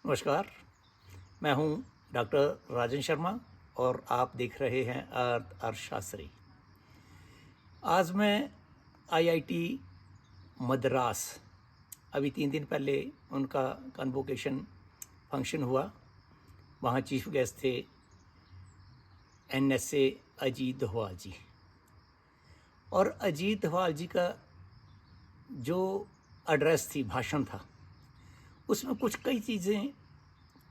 नमस्कार, मैं हूं डॉक्टर राजन शर्मा और आप देख रहे हैं अर्थशास्त्री। आज मैं आईआईटी मद्रास, अभी 3 दिन पहले उनका कन्वोकेशन फंक्शन हुआ। वहाँ चीफ गेस्ट थे एनएसए अजीत डोभाल जी। और अजीत डोभाल जी का जो एड्रेस थी, भाषण था, उसमें कुछ कई चीज़ें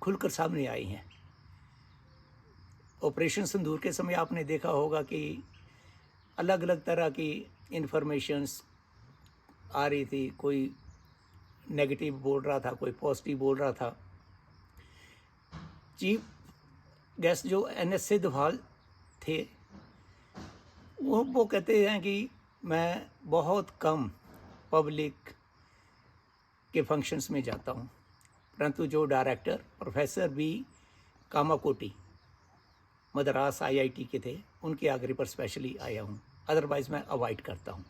खुलकर सामने आई हैं। ऑपरेशन सिंदूर के समय आपने देखा होगा कि अलग अलग तरह की इन्फॉर्मेशंस आ रही थी। कोई नेगेटिव बोल रहा था, कोई पॉजिटिव बोल रहा था। चीफ गेस्ट जो एनएसए डोभाल थे, वो कहते हैं कि मैं बहुत कम पब्लिक के फंक्शंस में जाता हूँ, परंतु जो director professor B Kamakoti Madras IIT के थे, उनके आग्रह पर स्पेशली आया हूँ, अदरवाइज़ मैं अवॉइड करता हूँ।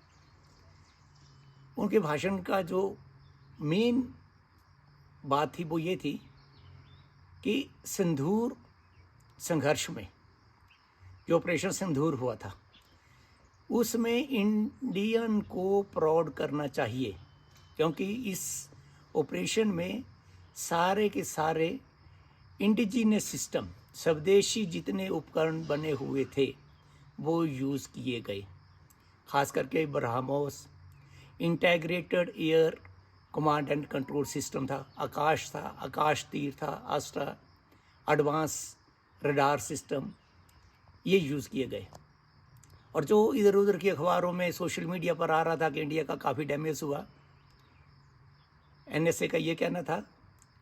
उनके भाषण का जो मेन बात थी वो ये थी कि सिंदूर संघर्ष में जो ऑपरेशन सिंदूर हुआ था, उसमें इंडियन को प्राउड करना चाहिए, क्योंकि इस ऑपरेशन में सारे के सारे इंडिजिनस सिस्टम, स्वदेशी जितने उपकरण बने हुए थे वो यूज़ किए गए। ख़ास करके BrahMos, integrated air command and control system था, आकाश था, आकाश तीर था, अस्tra, एडवांस रडार सिस्टम, ये यूज़ किए गए। और जो इधर उधर की अखबारों में, सोशल मीडिया पर आ रहा था कि इंडिया का काफ़ी डैमेज हुआ, एनएसए का ये कहना था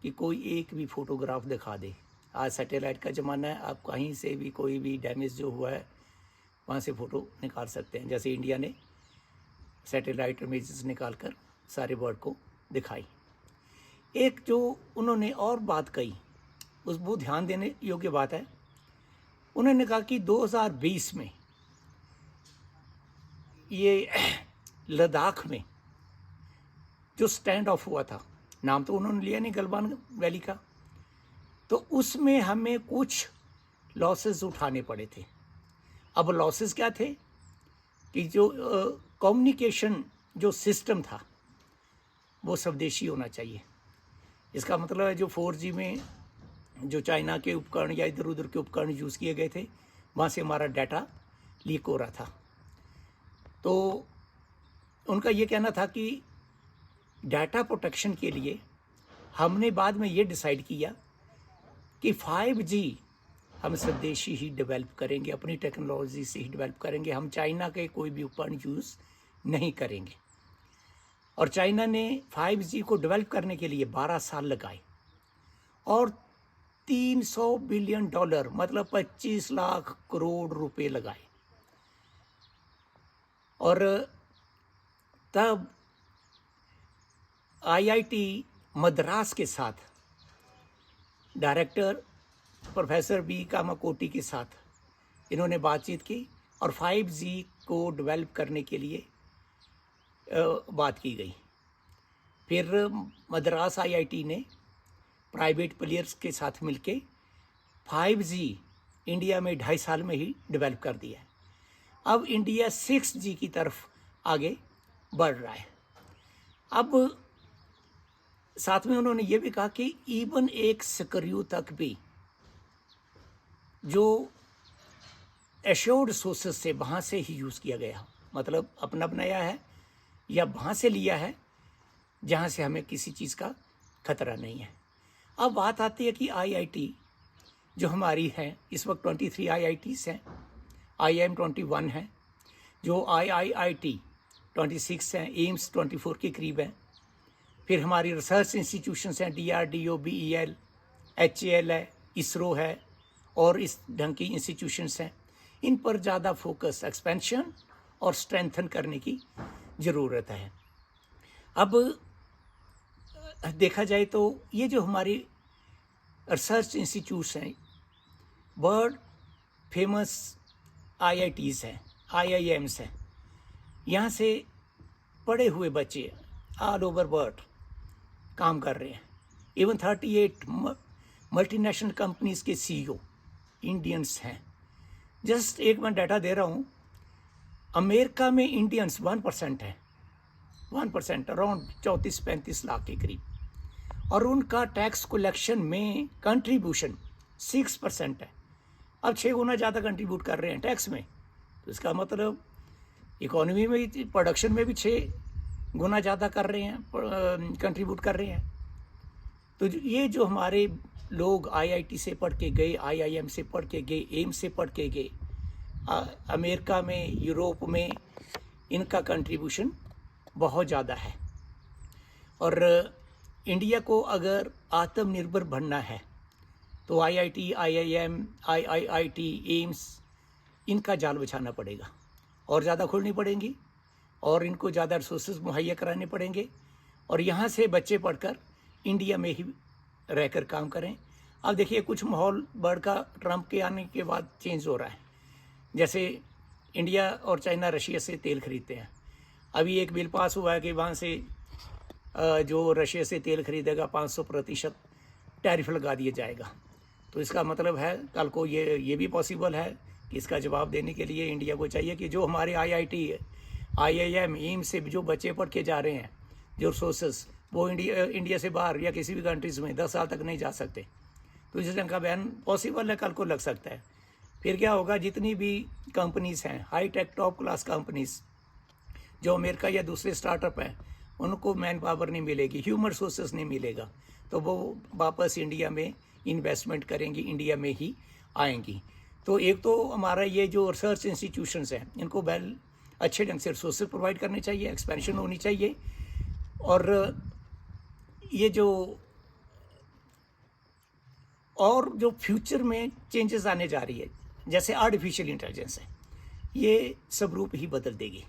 कि कोई एक भी फ़ोटोग्राफ दिखा दे। आज सैटेलाइट का ज़माना है, आप कहीं से भी कोई भी डैमेज जो हुआ है वहाँ से फ़ोटो निकाल सकते हैं। जैसे इंडिया ने सैटेलाइट इमेजेस निकाल कर सारे वर्ल्ड को दिखाई। एक जो उन्होंने और बात कही, उस वो ध्यान देने योग्य बात है। उन्होंने कहा कि 2020 में ये लद्दाख में जो स्टैंड ऑफ हुआ था, नाम तो उन्होंने लिया नहीं गलवान वैली का, तो उसमें हमें कुछ लॉसेस उठाने पड़े थे। अब लॉसेस क्या थे कि जो कम्युनिकेशन जो सिस्टम था वो स्वदेशी होना चाहिए। इसका मतलब है जो 4G में जो चाइना के उपकरण या इधर उधर के उपकरण यूज़ किए गए थे, वहाँ से हमारा डाटा लीक हो रहा था। तो उनका ये कहना था कि डाटा प्रोटेक्शन के लिए हमने बाद में ये डिसाइड किया कि 5G हम स्वदेशी ही डेवलप करेंगे, अपनी टेक्नोलॉजी से ही डेवलप करेंगे। हम चाइना के कोई भी उपकरण यूज़ नहीं करेंगे। और चाइना ने 5G को डेवलप करने के लिए 12 साल लगाए और $300 बिलियन मतलब 25 लाख करोड़ रुपए लगाए। और तब आईआईटी मद्रास के साथ डायरेक्टर प्रोफेसर बी कामाकोटी के साथ इन्होंने बातचीत की और 5G को डेवलप करने के लिए बात की गई। फिर मद्रास आईआईटी ने प्राइवेट प्लेयर्स के साथ मिलके 5G इंडिया में 2.5 साल में ही डेवलप कर दिया है। अब इंडिया 6G की तरफ आगे बढ़ रहा है। अब साथ में उन्होंने ये भी कहा कि इवन एक स्क्रू तक भी जो एश्योर्ड सोर्सेस से वहाँ से ही यूज़ किया गया, मतलब अपना बनाया है या वहाँ से लिया है जहाँ से हमें किसी चीज़ का खतरा नहीं है। अब बात आती है कि आईआईटी जो हमारी है, इस वक्त 23 आईआईटीज़ हैं, IIM 21 है, जो IIIT 26 हैं, एम्स 24 के करीब हैं। फिर हमारी रिसर्च इंस्टीट्यूशंस हैं, DRDO, BEL, HAL है, इसरो है और इस ढंग की इंस्टीट्यूशंस हैं। इन पर ज़्यादा फोकस, एक्सपेंशन और स्ट्रेंथन करने की ज़रूरत है। अब देखा जाए तो ये जो हमारी रिसर्च इंस्टीट्यूट्स हैं, वर्ल्ड फेमस IITs हैं, IIMs हैं, यहाँ से पढ़े हुए बच्चे ऑल ओवर वर्ल्ड काम कर रहे हैं। इवन 38 मल्टीनेशनल कंपनीज के CEO इंडियंस हैं। जस्ट एक मैं डाटा दे रहा हूँ, अमेरिका में इंडियंस 1% है, 1%, अराउंड 34-35 लाख के करीब, और उनका टैक्स कलेक्शन में कंट्रीब्यूशन 6% है। अब 6 गुना ज़्यादा कंट्रीब्यूट कर रहे हैं टैक्स में, तो इसका मतलब इकोनॉमी में भी, प्रोडक्शन में भी 6 गुना ज़्यादा कर रहे हैं, कंट्रीब्यूट कर रहे हैं। तो ये जो हमारे लोग IIT से पढ़ के गए, IIM से पढ़ के गए, एम्स से पढ़ के गए, अमेरिका में, यूरोप में, इनका कंट्रीब्यूशन बहुत ज़्यादा है। और इंडिया को अगर आत्मनिर्भर बनना है तो IIT, IIM, IIT, एम्स, इनका जाल बिछाना पड़ेगा, और ज़्यादा खोलनी पड़ेंगी, और इनको ज़्यादा रिसोर्सेज मुहैया कराने पड़ेंगे, और यहाँ से बच्चे पढ़कर इंडिया में ही रहकर काम करें। अब देखिए कुछ माहौल वर्ल्ड का ट्रंप के आने के बाद चेंज हो रहा है। जैसे इंडिया और चाइना रशिया से तेल खरीदते हैं, अभी एक बिल पास हुआ है कि वहाँ से जो रशिया से तेल खरीदेगा 500% टैरिफ लगा दिया जाएगा। तो इसका मतलब है कल को ये भी पॉसिबल है कि इसका जवाब देने के लिए इंडिया को चाहिए कि जो हमारे IIT, IIM, एम्स से जो बच्चे पढ़ के जा रहे हैं, जो रिसोर्सेस, वो इंडिया से बाहर या किसी भी कंट्रीज़ में 10 साल तक नहीं जा सकते। तो इस ढंग का बैन पॉसिबल है, कल को लग सकता है। फिर क्या होगा, जितनी भी कंपनीज़ हैं, high tech top class companies जो अमेरिका या दूसरे स्टार्टअप हैं, उनको मैन पावर नहीं मिलेगी, ह्यूमन रिसोर्सेस नहीं मिलेगा, तो वो वापस इंडिया में इन्वेस्टमेंट करेंगी, इंडिया में ही आएंगी। तो एक तो हमारा ये जो रिसर्च इंस्टीट्यूशंस हैं, इनको वेल अच्छे ढंग से रिसोर्सेज प्रोवाइड करने चाहिए, एक्सपेंशन होनी चाहिए, और ये जो फ्यूचर में चेंजेस आने जा रही है, जैसे आर्टिफिशियल इंटेलिजेंस है, ये सब रूप ही बदल देगी।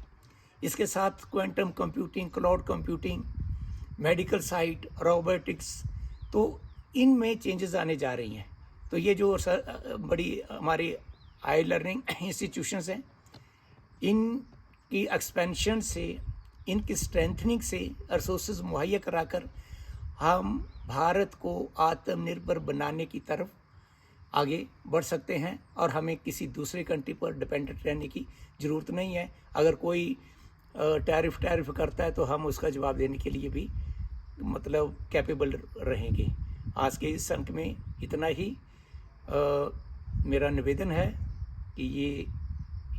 इसके साथ quantum computing, cloud computing, medical side, robotics, तो इनमें चेंजेस आने जा रही हैं। तो ये जो बड़ी हमारी हाई लर्निंग इंस्टीट्यूशंस हैं, इनकी एक्सपेंशन से, इनकी स्ट्रेंथनिंग से रिसोर्सेज मुहैया कराकर हम भारत को आत्मनिर्भर बनाने की तरफ आगे बढ़ सकते हैं, और हमें किसी दूसरे कंट्री पर डिपेंडेंट रहने की ज़रूरत नहीं है। अगर कोई टैरिफ करता है तो हम उसका जवाब देने के लिए भी मतलब कैपेबल रहेंगे। आज के इस अंक में इतना ही मेरा निवेदन है कि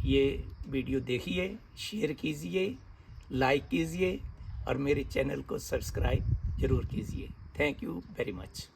ये वीडियो देखिए, शेयर कीजिए, लाइक कीजिए, और मेरे चैनल को सब्सक्राइब ज़रूर कीजिए। Thank you very much.